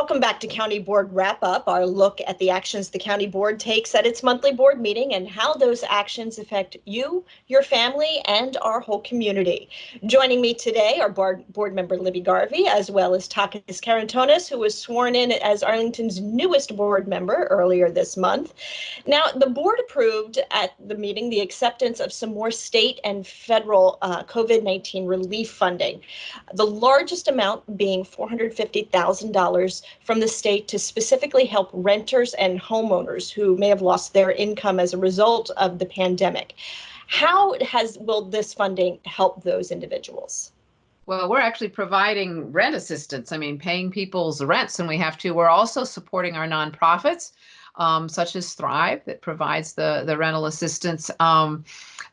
Welcome back to County Board Wrap Up, our look at the actions the County Board takes at its monthly board meeting and how those actions affect you, your family, and our whole community. Joining me today are board member Libby Garvey, as well as Takis Karantonis, who was sworn in as Arlington's newest board member earlier this month. Now, the board approved at the meeting the acceptance of some more state and federal COVID-19 relief funding, the largest amount being $450,000 from the state to specifically help renters and homeowners who may have lost their income as a result of the pandemic. How will this funding help those individuals? Well, we're actually providing rent assistance. I mean, paying people's rents when we have to. We're also supporting our nonprofits, such as Thrive, that provides the rental assistance. I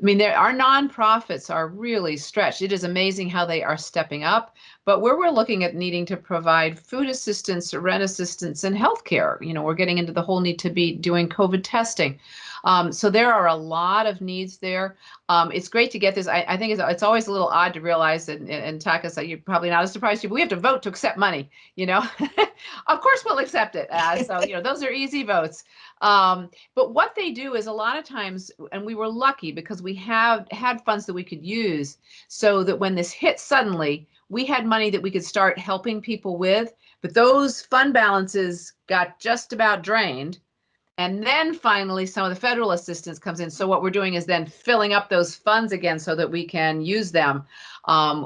mean, our nonprofits are really stretched. It is amazing how they are stepping up. But where we're looking at needing to provide food assistance, rent assistance, and healthcare, we're getting into the whole need to be doing COVID testing. So there are a lot of needs there. It's great to get this. I think it's always a little odd to realize, and Takas, you're probably not as surprised, but we have to vote to accept money, Of course we'll accept it. So, those are easy votes. But what they do is a lot of times, and we were lucky because we had funds that we could use so that when this hit suddenly, we had money that we could start helping people with, but those fund balances got just about drained. And then finally, some of the federal assistance comes in. So what we're doing is then filling up those funds again so that we can use them,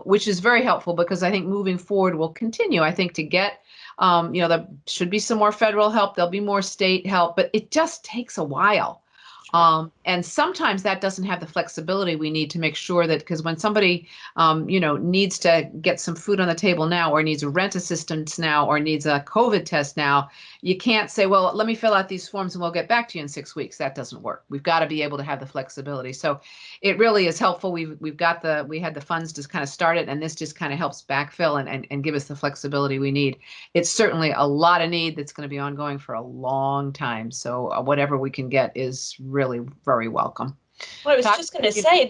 which is very helpful because I think moving forward, we'll continue, I think, to get, there should be some more federal help. There'll be more state help, but it just takes a while. And sometimes that doesn't have the flexibility we need to make sure that, because when somebody, needs to get some food on the table now, or needs a rent assistance now, or needs a COVID test now, you can't say, well, let me fill out these forms and we'll get back to you in 6 weeks. That doesn't work. We've got to be able to have the flexibility. So it really is helpful. We had the funds to kind of start it, and this just kind of helps backfill and give us the flexibility we need. It's certainly a lot of need that's going to be ongoing for a long time. So whatever we can get is really very welcome. Well, I was just going to say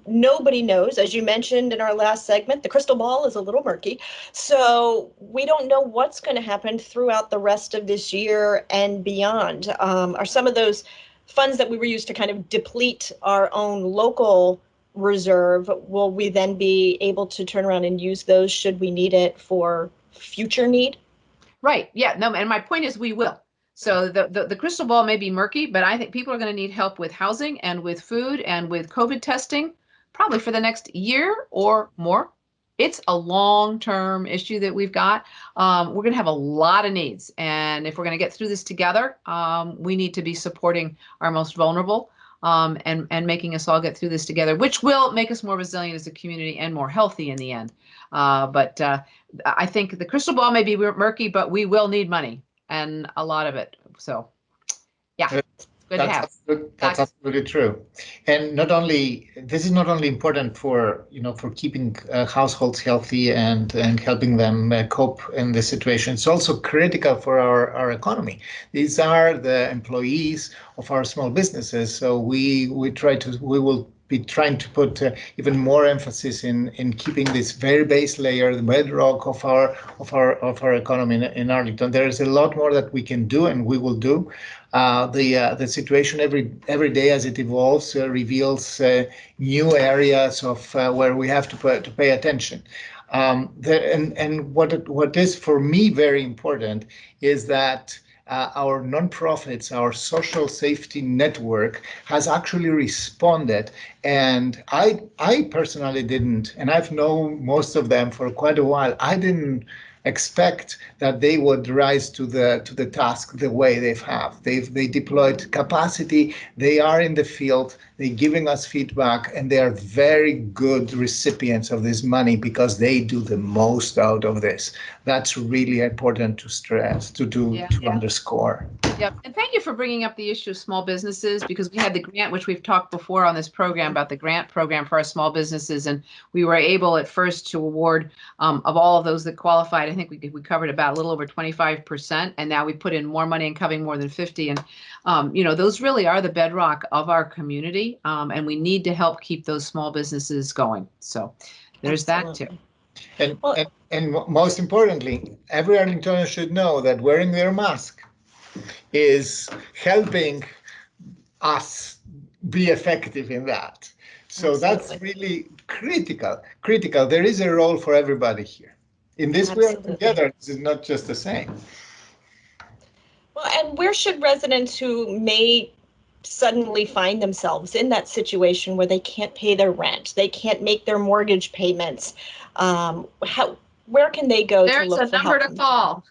nobody knows, as you mentioned in our last segment, the crystal ball is a little murky. So we don't know what's going to happen throughout the rest of this year and beyond. Are some of those funds that we were used to kind of deplete our own local reserve, will we then be able to turn around and use those should we need it for future need? Right. Yeah. No. And my point is we will. So the crystal ball may be murky, but I think people are going to need help with housing and with food and with COVID testing, probably for the next year or more. It's a long-term issue that we've got. We're going to have a lot of needs. And if we're going to get through this together, we need to be supporting our most vulnerable and making us all get through this together, which will make us more resilient as a community and more healthy in the end. But I think the crystal ball may be murky, but we will need money. And a lot of it. So, yeah, good to have. That's absolutely true. And this is not only important for keeping households healthy and helping them cope in this situation. It's also critical for our economy. These are the employees of our small businesses. So we will be trying to put even more emphasis in keeping this very base layer, the bedrock of our economy in Arlington. There is a lot more that we can do, and we will do. The situation every day as it evolves reveals new areas of where we have to pay attention. And what is for me very important is that our nonprofits, our social safety network has actually responded. And I personally didn't, and I've known most of them for quite a while, I didn't expect that they would rise to the task the way they deployed capacity. They are in the field, they're giving us feedback, and they are very good recipients of this money because they do the most out of this. That's really important to stress, to underscore. Yep. And thank you for bringing up the issue of small businesses, because we had the grant, which we've talked before on this program about the grant program for our small businesses. And we were able at first to award of all of those that qualified, I think we covered about a little over 25%. And now we put in more money and covering more than 50. And, those really are the bedrock of our community. And we need to help keep those small businesses going. So there's Absolutely. That too. And, Well, most importantly, every Arlingtoner should know that wearing their mask is helping us be effective in that. So that's absolutely. really critical. Critical. There is a role for everybody here. In this, we are Absolutely. together. This is not just the same. Well, and where should residents who may suddenly find themselves in that situation where they can't pay their rent, they can't make their mortgage payments, where can they go to There's look a for number help to from the county?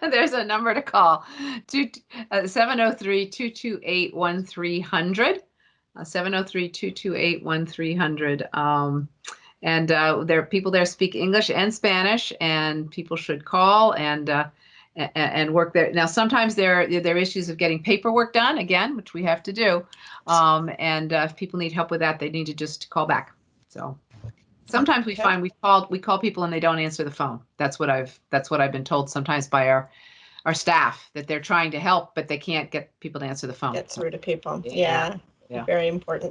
call. There's a number to call. 703-228-1300. 703-228-1300. And there are people there speak English and Spanish, and people should call and work there. Now, sometimes there are issues of getting paperwork done again, which we have to do. And if people need help with that, they need to just call back. So sometimes we Okay. find we call people and they don't answer the phone. That's what I've been told sometimes by our staff, that they're trying to help, but they can't get people to answer the phone. Get through to people. Yeah. Yeah, Yeah. very important.